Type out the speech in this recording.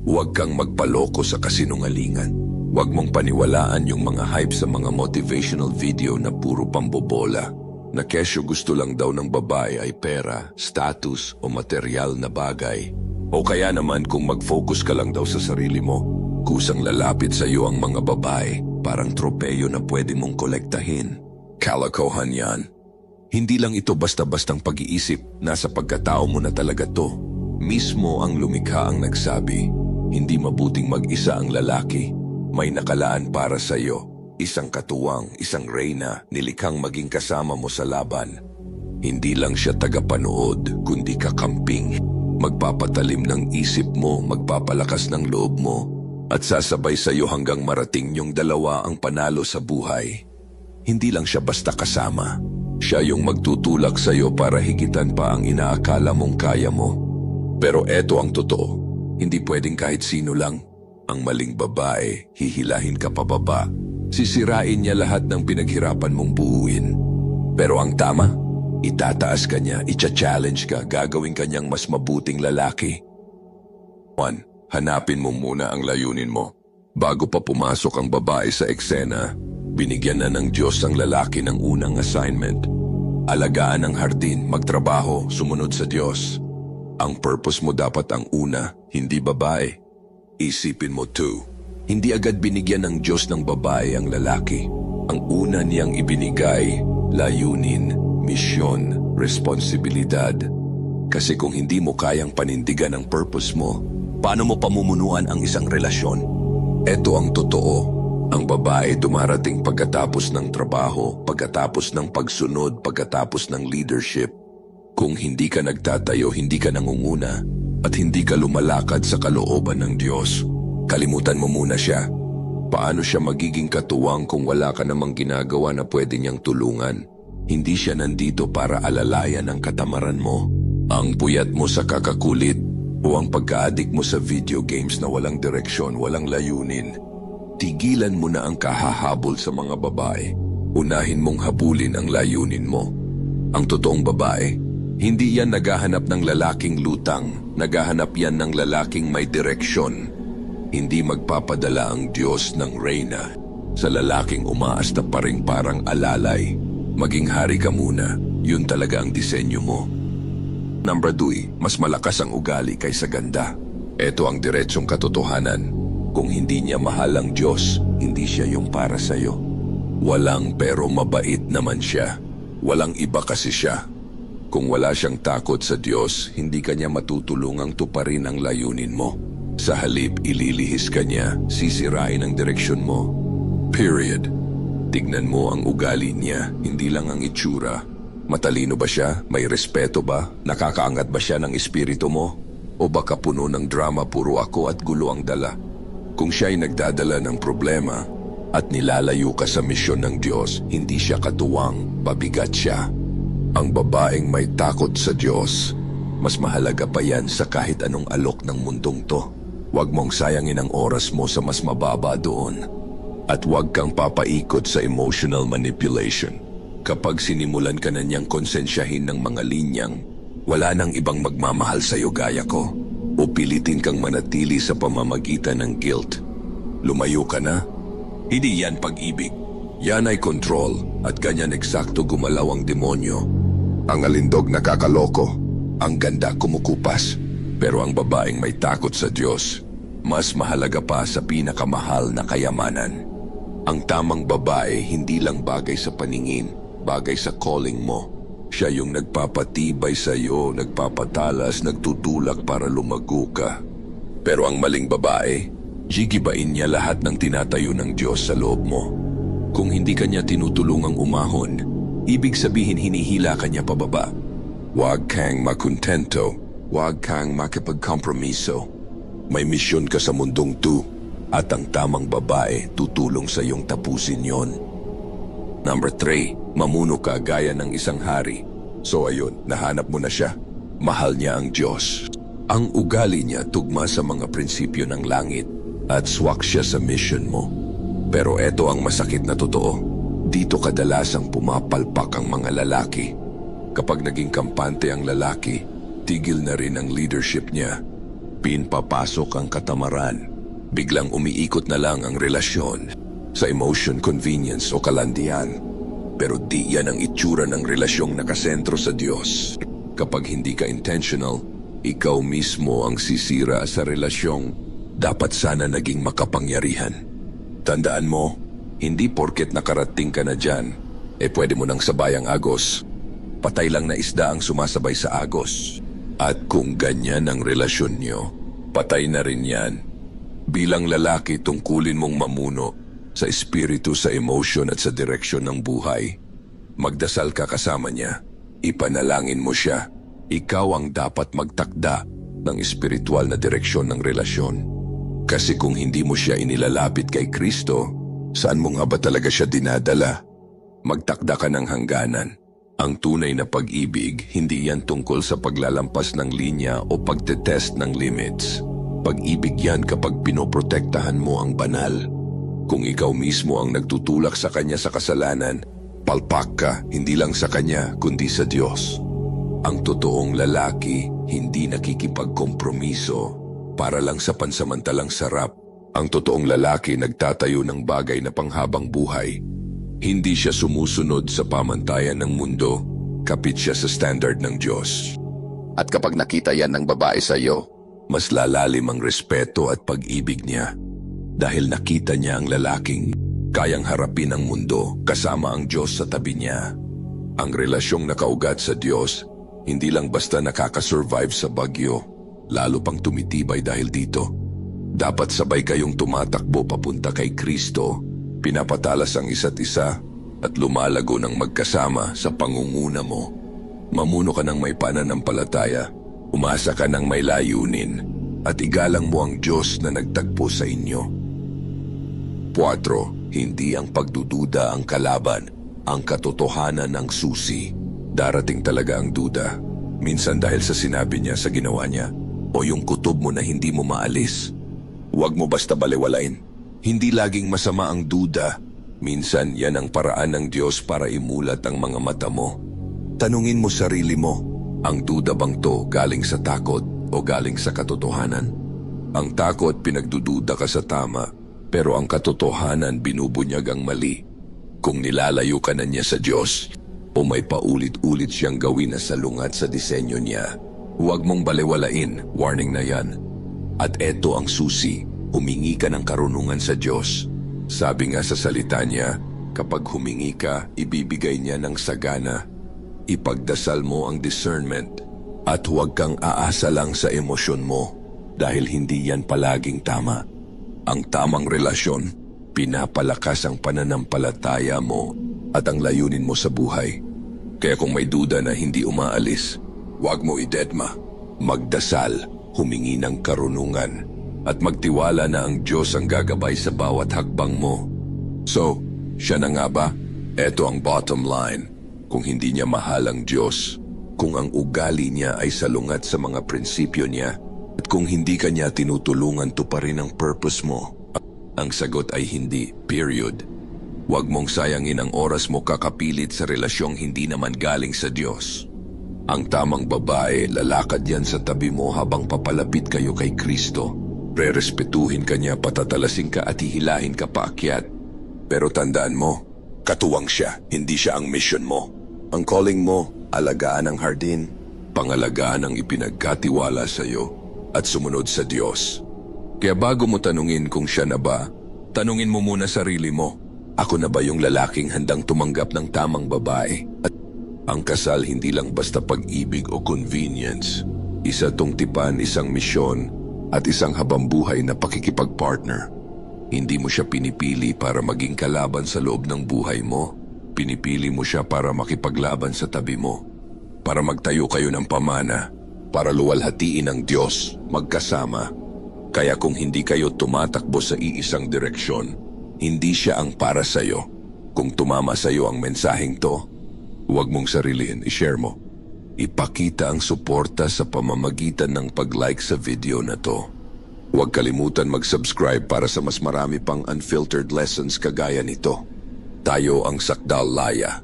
Huwag kang magpaloko sa kasinungalingan. Huwag mong paniwalaan yung mga hype sa mga motivational video na puro pambobola. Na kesyo gusto lang daw ng babae ay pera, status o material na bagay. O kaya naman kung mag-focus ka lang daw sa sarili mo, kusang lalapit sa iyo ang mga babae, parang tropeyo na pwede mong kolektahin. Kalokohan yan. Hindi lang ito basta-bastang pag-iisip, nasa pagkatao mo na talaga to. Mismo ang lumikha ang nagsabi, hindi mabuting mag-isa ang lalaki. May nakalaan para sa iyo. Isang katuwang, isang reyna, nilikhang maging kasama mo sa laban. Hindi lang siya tagapanood, kundi kakamping. Magpapatalim ng isip mo, magpapalakas ng loob mo, at sasabay sa iyo hanggang marating yung dalawa ang panalo sa buhay. Hindi lang siya basta kasama. Siya yung magtutulak sa iyo para higitan pa ang inaakala mong kaya mo. Pero eto ang totoo, hindi pwedeng kahit sino lang. Ang maling babae, hihilahin ka pababa. Sisirain niya lahat ng pinaghirapan mong buuin. Pero ang tama, itataas ka niya, itcha-challenge ka, gagawin ka niyang mas mabuting lalaki. 1. Hanapin mo muna ang layunin mo. Bago pa pumasok ang babae sa eksena, binigyan na ng Diyos ang lalaki ng unang assignment. Alagaan ang hardin, magtrabaho, sumunod sa Diyos. Ang purpose mo dapat ang una, hindi babae. Isipin mo 2. Hindi agad binigyan ng Diyos ng babae ang lalaki. Ang una niyang ibinigay, layunin, misyon, responsibilidad. Kasi kung hindi mo kayang panindigan ang purpose mo, paano mo pamumunuan ang isang relasyon? Ito ang totoo. Ang babae dumarating pagkatapos ng trabaho, pagkatapos ng pagsunod, pagkatapos ng leadership. Kung hindi ka nagtatayo, hindi ka nangunguna, at hindi ka lumalakad sa kalooban ng Diyos, kalimutan mo muna siya. Paano siya magiging katuwang kung wala ka namang ginagawa na pwede niyang tulungan? Hindi siya nandito para alalayan ang katamaran mo, ang puyat mo sa kakakulit, o ang pagka-addict mo sa video games na walang direksyon, walang layunin. Tigilan mo na ang kahahabol sa mga babae. Unahin mong habulin ang layunin mo. Ang totoong babae, hindi yan naghahanap ng lalaking lutang, naghahanap yan ng lalaking may direksyon. Hindi magpapadala ang Diyos ng reyna sa lalaking umaasta pa rin parang alalay. Maging hari ka muna, yun talaga ang disenyo mo. Number 2, mas malakas ang ugali kaysa ganda. Ito ang diretsong katotohanan. Kung hindi niya mahal ang Diyos, hindi siya yung para sa'yo. Walang pero mabait naman siya. Walang iba kasi siya. Kung wala siyang takot sa Diyos, hindi ka niya matutulungang tuparin ang layunin mo. Sa halip, ililihis ka niya, sisirain ang direksyon mo. Period. Tignan mo ang ugali niya, hindi lang ang itsura. Matalino ba siya? May respeto ba? Nakakaangat ba siya ng espiritu mo? O baka puno ng drama, puro ako at gulo ang dala? Kung siya ay nagdadala ng problema at nilalayo ka sa misyon ng Diyos, hindi siya katuwang, pabigat siya. Ang babaeng may takot sa Diyos, mas mahalaga pa yan sa kahit anong alok ng mundong to. Huwag mong sayangin ang oras mo sa mas mababa doon. At huwag kang papaikot sa emotional manipulation. Kapag sinimulan ka na niyang konsensyahin ng mga linyang, wala nang ibang magmamahal sa iyo gaya ko. O pilitin kang manatili sa pamamagitan ng guilt. Lumayo ka na? Hindi yan pag-ibig. Yan ay control at ganyan eksakto gumalaw ang demonyo. Ang alindog nakakaloko, ang ganda kumukupas. Pero ang babaeng may takot sa Diyos, mas mahalaga pa sa pinakamahal na kayamanan. Ang tamang babae hindi lang bagay sa paningin, bagay sa calling mo. Siya yung nagpapatibay sa iyo, nagpapatalas, nagtutulak para lumago ka. Pero ang maling babae, gigibain niya lahat ng tinatayo ng Diyos sa loob mo. Kung hindi ka niya tinutulungang umahon, ibig sabihin hinihila ka niya pababa. Huwag kang makontento. Huwag kang makipagkompromiso. May misyon ka sa mundong to, at ang tamang babae tutulong sa iyong tapusin yon. Number 3, mamuno ka gaya ng isang hari. So ayun, nahanap mo na siya. Mahal niya ang Diyos. Ang ugali niya tugma sa mga prinsipyo ng langit at swak siya sa mission mo. Pero eto ang masakit na totoo. Dito kadalasang pumapalpak ang mga lalaki. Kapag naging kampante ang lalaki, tigil na rin ang leadership niya. Pinpapasok ang katamaran. Biglang umiikot na lang ang relasyon sa emotion, convenience o kalandian. Pero di yan ang itsura ng relasyong nakasentro sa Diyos. Kapag hindi ka intentional, ikaw mismo ang sisira sa relasyong dapat sana naging makapangyarihan. Tandaan mo, hindi porket nakarating ka na dyan, pwede mo nang sabayang agos. Patay lang na isda ang sumasabay sa agos. At kung ganyan ang relasyon nyo, patay na rin yan. Bilang lalaki, tungkulin mong mamuno sa espiritu, sa emotion at sa direksyon ng buhay. Magdasal ka kasama niya. Ipanalangin mo siya. Ikaw ang dapat magtakda ng espiritual na direksyon ng relasyon. Kasi kung hindi mo siya inilalapit kay Kristo, saan mo nga ba talaga siya dinadala? Magtakda ka ng hangganan. Ang tunay na pag-ibig, hindi yan tungkol sa paglalampas ng linya o pagtetest ng limits. Pag-ibig yan kapag pinoprotektahan mo ang banal. Kung ikaw mismo ang nagtutulak sa kanya sa kasalanan, palpak ka hindi lang sa kanya kundi sa Diyos. Ang totoong lalaki hindi nakikipagkompromiso para lang sa pansamantalang sarap. Ang totoong lalaki nagtatayo ng bagay na panghabang buhay. Hindi siya sumusunod sa pamantayan ng mundo, kapit siya sa standard ng Diyos. At kapag nakita yan ng babae sa iyo, mas lalalim ang respeto at pag-ibig niya. Dahil nakita niya ang lalaking kayang harapin ang mundo kasama ang Diyos sa tabi niya. Ang relasyong nakaugat sa Diyos, hindi lang basta nakakasurvive sa bagyo, lalo pang tumitibay dahil dito. Dapat sabay kayong tumatakbo papunta kay Kristo, pinapatalas ang isa't isa at lumalago ng magkasama sa pangunguna mo. Mamuno ka ng may pananampalataya, umasa ka ng may layunin, at igalang mo ang Diyos na nagtagpo sa inyo. 4. Hindi ang pagdududa ang kalaban, ang katotohanan ang susi. Darating talaga ang duda, minsan dahil sa sinabi niya, sa ginawa niya, o yung kutob mo na hindi mo maalis. Huwag mo basta balewalain. Hindi laging masama ang duda. Minsan yan ang paraan ng Diyos para imulat ang mga mata mo. Tanungin mo sarili mo, ang duda bang to galing sa takot o galing sa katotohanan? Ang takot, pinagdududa ka sa tama, pero ang katotohanan, binubunyag ang mali. Kung nilalayo ka na niya sa Diyos, o may paulit-ulit siyang gawin na salungat sa disenyo niya, huwag mong balewalain, warning na yan. At eto ang susi, humingi ka ng karunungan sa Diyos. Sabi nga sa salita niya, kapag humingi ka, ibibigay niya ng sagana. Ipagdasal mo ang discernment at huwag kang aasa lang sa emosyon mo dahil hindi yan palaging tama. Ang tamang relasyon, pinapalakas ang pananampalataya mo at ang layunin mo sa buhay. Kaya kung may duda na hindi umaalis, huwag mo idedma. Magdasal, humingi ng karunungan at magtiwala na ang Diyos ang gagabay sa bawat hakbang mo. So, siya na nga ba? Eto ang bottom line. Kung hindi niya mahal ang Diyos, kung ang ugali niya ay salungat sa mga prinsipyo niya, at kung hindi ka niya tinutulungan tuparin ang purpose mo, ang sagot ay hindi, period. Huwag mong sayangin ang oras mo kakapilit sa relasyong hindi naman galing sa Diyos. Ang tamang babae, lalakad yan sa tabi mo habang papalapit kayo kay Kristo. Rerespetuhin ka niya, patatalasin ka at hihilahin ka paakyat. Pero tandaan mo, katuwang siya, hindi siya ang mission mo. Ang calling mo, alagaan ang hardin, pangalagaan ang ipinagkatiwala sa iyo, at sumunod sa Diyos. Kaya bago mo tanungin kung siya na ba, tanungin mo muna sarili mo, ako na ba yung lalaking handang tumanggap ng tamang babae? At ang kasal hindi lang basta pag-ibig o convenience. Isa tong tipan, isang misyon, at isang habambuhay na pakikipag-partner. Hindi mo siya pinipili para maging kalaban sa loob ng buhay mo. Pinipili mo siya para makipaglaban sa tabi mo. Para magtayo kayo ng pamana. Para luwalhatiin ang Diyos, magkasama. Kaya kung hindi kayo tumatakbo sa iisang direksyon, hindi siya ang para sa'yo. Kung tumama sa'yo ang mensaheng to, huwag mong sarilin, i-share mo. Ipakita ang suporta sa pamamagitan ng pag-like sa video na to. Huwag kalimutan mag-subscribe para sa mas marami pang unfiltered lessons kagaya nito. Tayo ang Sakdal Laya.